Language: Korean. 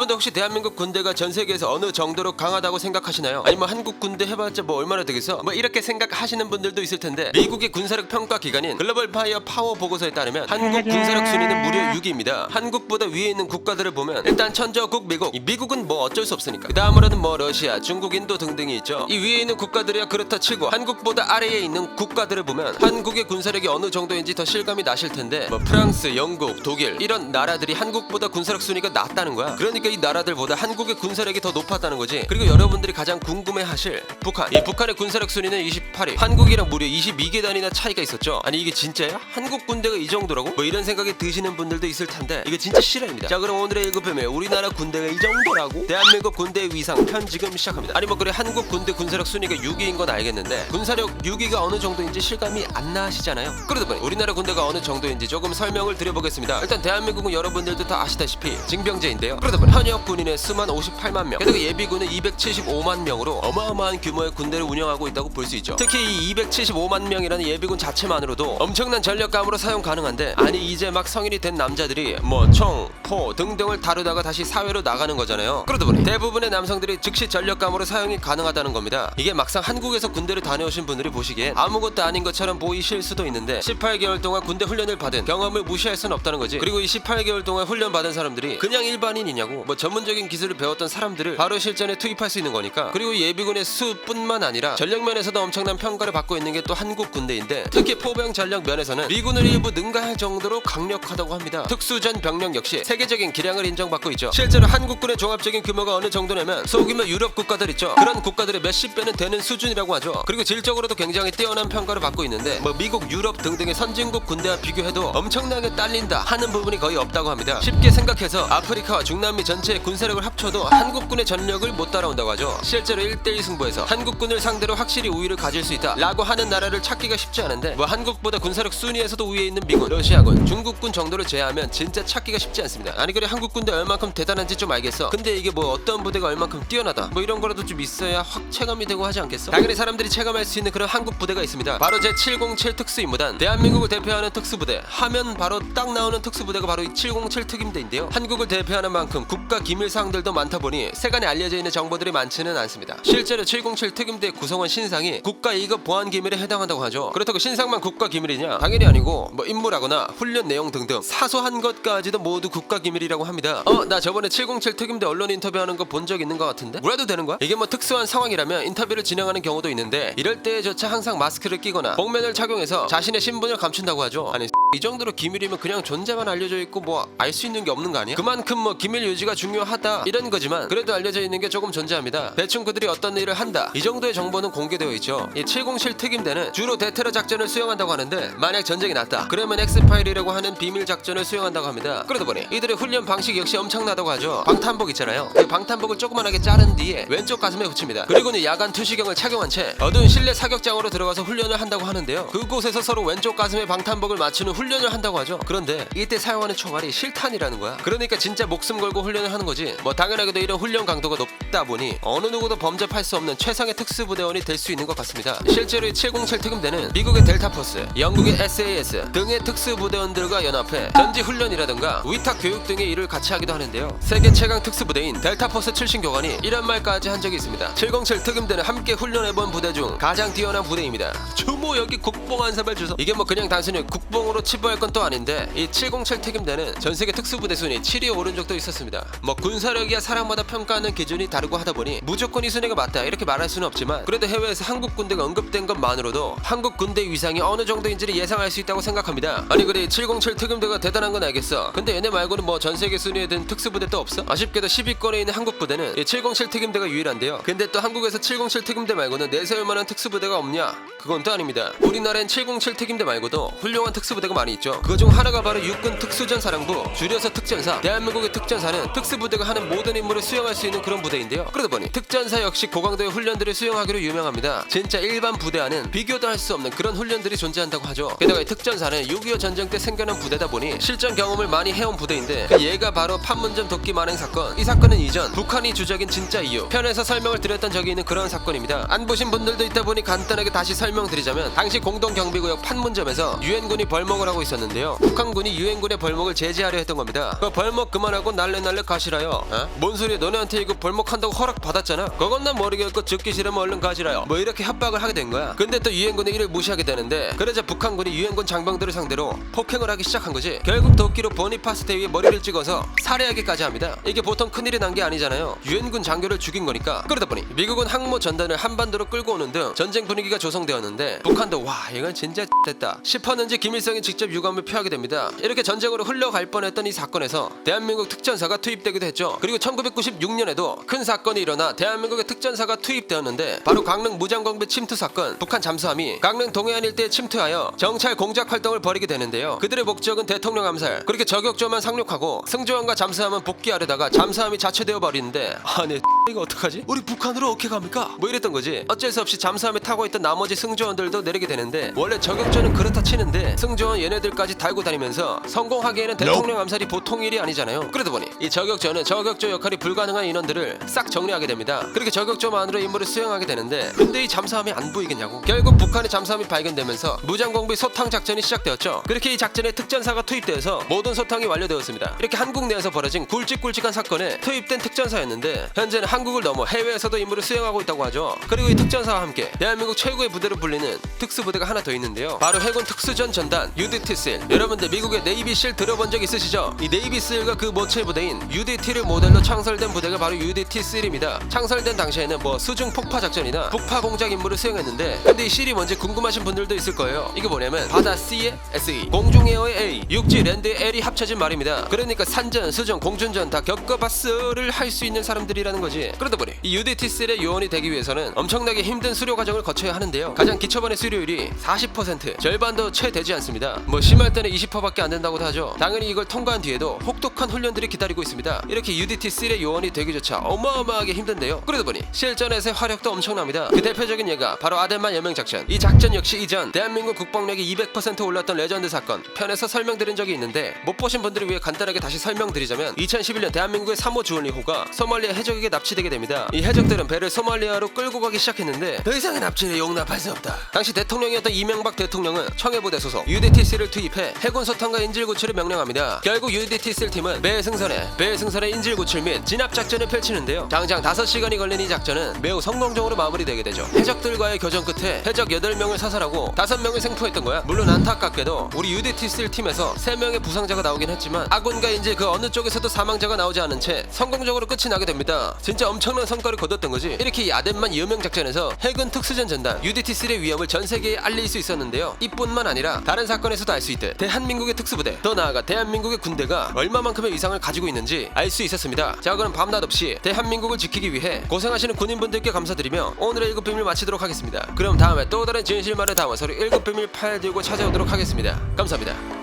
여러분들 혹시 대한민국 군대가 전 세계에서 어느 정도로 강하다고 생각하시나요? 아니 뭐 한국 군대 해봤자 뭐 얼마나 되겠어? 뭐 이렇게 생각하시는 분들도 있을 텐데, 미국의 군사력 평가 기관인 글로벌 파이어 파워 보고서에 따르면 한국 군사력 순위는 무려 6위입니다. 한국보다 위에 있는 국가들을 보면 일단 천저국 미국, 이 미국은 뭐 어쩔 수 없으니까. 그 다음으로는 뭐 러시아, 중국, 인도 등등이 있죠. 이 위에 있는 국가들이야 그렇다 치고 한국보다 아래에 있는 국가들을 보면 한국의 군사력이 어느 정도인지 더 실감이 나실 텐데, 뭐 프랑스, 영국, 독일 이런 나라들이 한국보다 군사력 순위가 낮다는 거야. 그러니까 이 나라들보다 한국의 군사력이 더 높았다는 거지. 그리고 여러분들이 가장 궁금해하실 북한, 이 북한의 군사력 순위는 28위, 한국이랑 무려 22계단이나 차이가 있었죠. 아니 이게 진짜야? 한국 군대가 이 정도라고? 뭐 이런 생각이 드시는 분들도 있을 텐데, 이거 진짜 실화입니다. 자, 그럼 오늘의 1급표면 우리나라 군대가 이 정도라고? 대한민국 군대의 위상 편 지금 시작합니다. 아니 뭐 그래 한국 군대 군사력 순위가 6위인 건 알겠는데, 군사력 6위가 어느 정도인지 실감이 안 나시잖아요. 그러다 보니 우리나라 군대가 어느 정도인지 조금 설명을 드려보겠습니다. 일단 대한민국은 여러분들도 다 아시다시피 징병제인데요. 그러다 보니 현역 군인의 수만 58만 명, 게다가 예비군은 275만 명으로 어마어마한 규모의 군대를 운영하고 있다고 볼 수 있죠. 특히 이 275만 명이라는 예비군 자체만으로도 엄청난 전력감으로 사용 가능한데, 아니 이제 막 성인이 된 남자들이 뭐 총, 포 등등을 다루다가 다시 사회로 나가는 거잖아요. 그러다 보니 대부분의 남성들이 즉시 전력감으로 사용이 가능하다는 겁니다. 이게 막상 한국에서 군대를 다녀오신 분들이 보시기엔 아무것도 아닌 것처럼 보이실 수도 있는데, 18개월 동안 군대 훈련을 받은 경험을 무시할 순 없다는 거지. 그리고 이 18개월 동안 훈련 받은 사람들이 그냥 일반인이냐고, 뭐 전문적인 기술을 배웠던 사람들을 바로 실전에 투입할 수 있는 거니까. 그리고 예비군의 수뿐만 아니라 전력면에서도 엄청난 평가를 받고 있는 게 또 한국 군대인데, 특히 포병 전력 면에서는 미군을 일부 능가할 정도로 강력하다고 합니다. 특수전 병력 역시 세계적인 기량을 인정받고 있죠. 실제로 한국군의 종합적인 규모가 어느 정도냐면 소규모 유럽 국가들 있죠. 그런 국가들의 몇십 배는 되는 수준이라고 하죠. 그리고 질적으로도 굉장히 뛰어난 평가를 받고 있는데, 뭐 미국, 유럽 등등의 선진국 군대와 비교해도 엄청나게 딸린다 하는 부분이 거의 없다고 합니다. 쉽게 생각해서 아프리카와 중남미 전체의 군사력을 합쳐도 한국군의 전력을 못 따라온다고 하죠. 실제로 1대1 승부에서 한국군을 상대로 확실히 우위를 가질 수 있다 라고 하는 나라를 찾기가 쉽지 않은데, 뭐 한국보다 군사력 순위에서도 위에 있는 미군, 러시아군, 중국군 정도를 제외하면 진짜 찾기가 쉽지 않습니다. 아니 그래 한국 군대 얼만큼 대단한지 좀 알겠어. 근데 이게 뭐 어떤 부대가 얼만큼 뛰어나다 뭐 이런 거라도 좀 있어야 확 체감이 되고 하지 않겠어? 당연히 사람들이 체감할 수 있는 그런 한국 부대가 있습니다. 바로 제707 특수임무단, 대한민국을 대표하는 특수부대 하면 바로 딱 나오는 특수부대가 바로 이 707 특임대인데요. 한국을 대표하는 만큼 국가 기밀사항들도 많다 보니 세간에 알려져 있는 정보들이 많지는 않습니다. 실제로 707 특임대 구성원 신상이 국가 2급 보안 기밀에 해당한다고 하죠. 그렇다고 신상만 국가 기밀이냐? 당연히 아니고, 뭐 임무라거나 훈련 내용 등등 사소한 것까지도 모두 국가 기밀이라고 합니다. 나 저번에 707 특임대 언론 인터뷰하는 거 본 적 있는 것 같은데? 뭐라도 되는 거야? 이게 뭐 특수한 상황이라면 인터뷰를 진행하는 경우도 있는데, 이럴 때조차 항상 마스크를 끼거나 복면을 착용해서 자신의 신분을 감춘다고 하죠. 아니 이 정도로 기밀이면 그냥 존재만 알려져 있고 뭐 알 수 있는 게 없는 거 아니야? 그만큼 뭐 기밀 유지가 중요하다 이런 거지만, 그래도 알려져 있는 게 조금 존재합니다. 대충 그들이 어떤 일을 한다 이 정도의 정보는 공개되어 있죠. 이 707 특임대는 주로 대테러 작전을 수행한다고 하는데, 만약 전쟁이 났다 그러면 엑스파일이라고 하는 비밀 작전을 수행한다고 합니다. 그러다 보니 이들의 훈련 방식 역시 엄청나다고 하죠. 방탄복 있잖아요. 그 방탄복을 조그만하게 자른 뒤에 왼쪽 가슴에 붙입니다. 그리고는 야간 투시경을 착용한 채 어두운 실내 사격장으로 들어가서 훈련을 한다고 하는데요. 그곳에서 서로 왼쪽 가슴에 방탄복을 맞추는 훈련을 한다고 하죠. 그런데 이때 사용하는 총알이 실탄이라는 거야. 그러니까 진짜 목숨 걸고 훈련을 하는 거지. 뭐 당연하게도 이런 훈련 강도가 높다 보니 어느 누구도 범접할 수 없는 최상의 특수부대원이 될 수 있는 것 같습니다. 실제로 이 707 특임대는 미국의 델타포스, 영국의 SAS 등의 특수부대원들과 연합해 전지 훈련이라든가 위탁 교육 등의 일을 같이 하기도 하는데요. 세계 최강 특수부대인 델타포스 출신 교관이 이런 말까지 한 적이 있습니다. 707 특임대는 함께 훈련해본 부대 중 가장 뛰어난 부대입니다. 주모 여기 국뽕 한 사발 주소. 이게 뭐 그냥 단순히 국뽕으로 치부할 건 또 아닌데, 이 707 특임대는 전세계 특수부대 순위 7위에 오른 적도 있었습니다. 뭐 군사력이야 사람마다 평가하는 기준이 다르고 하다 보니 무조건 이 순위가 맞다 이렇게 말할 수는 없지만, 그래도 해외에서 한국 군대가 언급된 것만으로도 한국 군대 위상이 어느 정도인지를 예상할 수 있다고 생각합니다. 아니 그래 707 특임대가 대단한 건 알겠어. 근데 얘네 말고는 뭐 전세계 순위에 든 특수부대 또 없어? 아쉽게도 10위권에 있는 한국 부대는 이 707 특임대가 유일한데요. 근데 또 한국에서 707 특임대 말고는 내세울 만한 특수부대가 없냐? 그건 또 아닙니다. 우리나라엔 707 특임대 말고도 훌륭한 특수부대가 많이 있죠. 그중 하나가 바로 육군 특수전사령부, 줄여서 특전사. 대한민국의 특전사는 특수부대가 하는 모든 임무를 수행할 수 있는 그런 부대인데요. 그러다 보니 특전사 역시 고강도의 훈련들을 수행하기로 유명합니다. 진짜 일반 부대와는 비교도 할 수 없는 그런 훈련들이 존재한다고 하죠. 게다가 이 특전사는 6.25 전쟁 때 생겨난 부대다 보니 실전 경험을 많이 해온 부대인데, 그 얘가 바로 판문점 도끼 만행 사건. 이 사건은 이전 북한이 주적인 진짜 이유 편에서 설명을 드렸던 적이 있는 그런 사건입니다. 안 보신 분들도 있다 보니 간단하게 다시 설명드리자면, 당시 공동경비구역 판문점에서 유엔군이 벌목을 공작을 하고 있었는데요. 북한군이 유엔군의 벌목을 제지하려 했던 겁니다. 그 벌목 그만하고 날래 가시라요. 뭔 소리야, 너네한테 이거 벌목한다고 허락 받았잖아. 그건 난 모르겠고 듣기 싫으면 얼른 가시라요. 뭐 이렇게 협박을 하게 된 거야. 근데 또 유엔군의 이를 무시하게 되는데, 그러자 북한군이 유엔군 장병들을 상대로 폭행을 하기 시작한 거지. 결국 도끼로 보니파스 대위에 머리를 찍어서 살해하기까지 합니다. 이게 보통 큰일이 난 게 아니잖아요. 유엔군 장교를 죽인 거니까. 그러다 보니 미국은 항모 전단을 한반도로 끌고 오는 등 전쟁 분위기가 조성되었는데, 북한도 와 이건 진짜 됐다 싶었는지 김일성이 직접 유감을 표하게 됩니다. 이렇게 전쟁으로 흘러갈 뻔했던 이 사건에서 대한민국 특전사가 투입되기도 했죠. 그리고 1996년에도 큰 사건이 일어나 대한민국의 특전사가 투입되었는데, 바로 강릉 무장공비 침투 사건. 북한 잠수함이 강릉 동해안 일대에 침투하여 정찰 공작 활동을 벌이게 되는데요. 그들의 목적은 대통령 암살. 그렇게 저격조만 상륙하고 승조원과 잠수함은 복귀하려다가 잠수함이 자체되어 버리는데, 아니 이거 어떡하지? 우리 북한으로 어떻게 갑니까? 뭐 이랬던 거지. 어쩔 수 없이 잠수함에 타고 있던 나머지 승조원들도 내리게 되는데, 원래 저격조는 그렇다 치는데 승조원 얘네들까지 달고 다니면서 성공하기에는 대통령 암살이 보통 일이 아니잖아요. 그러다 보니 이 저격조는 저격조 역할이 불가능한 인원들을 싹 정리하게 됩니다. 그렇게 저격조만으로 임무를 수행하게 되는데, 근데 이 잠수함이 안 보이겠냐고. 결국 북한의 잠수함이 발견되면서 무장공비 소탕 작전이 시작되었죠. 그렇게 이 작전에 특전사가 투입되어서 모든 소탕이 완료되었습니다. 이렇게 한국 내에서 벌어진 굵직굵직한 사건에 투입된 특전사였는데, 현재는 한국을 넘어 해외에서도 임무를 수행하고 있다고 하죠. 그리고 이 특전사와 함께 대한민국 최고의 부대로 불리는 특수부대가 하나 더 있는데요. 바로 해군 특수전 전단 UDT-SEAL. 여러분들 미국의 네이비실 들어본 적 있으시죠? 이 네이비실과 그 모체 부대인 UDT를 모델로 창설된 부대가 바로 UDT-SEAL입니다. 창설된 당시에는 뭐 수중 폭파 작전이나 북파 공작 임무를 수행했는데, 근데 이 실이 뭔지 궁금하신 분들도 있을 거예요. 이게 뭐냐면 바다 C의 SE, 공중 에어의 A, 육지 랜드의 L이 합쳐진 말입니다. 그러니까 산전, 수중, 공중전 다 겪어봤어를 할 수 있는 사람들이라는 거지. 그러다 보니 이 UDT-SEAL의 요원이 되기 위해서는 엄청나게 힘든 수료 과정을 거쳐야 하는데요. 가장 기초반의 수료율이 40%, 절반도 채 되지 않습니다. 뭐 심할 때는 20%밖에 안 된다고도 하죠. 당연히 이걸 통과한 뒤에도 혹독한 훈련들이 기다리고 있습니다. 이렇게 UDT-SEAL의 요원이 되기조차 어마어마하게 힘든데요. 그러다 보니 실전에서의 화력도 엄청납니다. 그 대표적인 예가 바로 아덴만 여명 작전. 이 작전 역시 이전 대한민국 국방력이 200% 올랐던 레전드 사건 편에서 설명드린 적이 있는데, 못 보신 분들을 위해 간단하게 다시 설명드리자면, 2011년 대한민국의 3호 주얼리호가 소말리아 해적에게 납치되게 됩니다. 이 해적들은 배를 소말리아로 끌고 가기 시작했는데, 더 이상의 납치를 용납할 수 없다. 당시 대통령이었던 이명박 대통령은 청해부대 소속 UDT-SEAL을 투입해 해군 소탕과 인질 구출을 명령합니다. 결국 UDT-SEAL 팀은 배 승선에 인질 구출 및 진압 작전을 펼치는데요. 장장 5시간이 걸린 이 작전은 매우 성공적으로 마무리되게 되죠. 해적들과의 교전 끝에 해적 8명을 사살하고 5명을 생포했던 거야. 물론 안타깝게도 우리 UDT-SEAL 팀에서 3명의 부상자가 나오긴 했지만, 아군과 인질 그 어느 쪽에서도 사망자가 나오지 않은 채 성공적으로 끝이 나게 됩니다. 진짜 엄청난 성과를 거뒀던 거지. 이렇게 이 아덴만 여명 작전에서 해군 특수전 전단 UDT-SEAL의 위험을 전 세계에 알릴 수 있었는데요. 이뿐만 아니라 다른 사건에서도 알 수 있듯 대한민국의 특수부대, 더 나아가 대한민국의 군대가 얼마만큼의 위상을 가지고 있는지 알 수 있었습니다. 자, 그럼 밤낮 없이 대한민국을 지키기 위해 고생하시는 군인분들께 감사드리며 오늘의 1급 비밀 마치도록 하겠습니다. 그럼 다음에 또 다른 진실만을 담아 서로 1급 비밀 파일 들고 찾아오도록 하겠습니다. 감사합니다.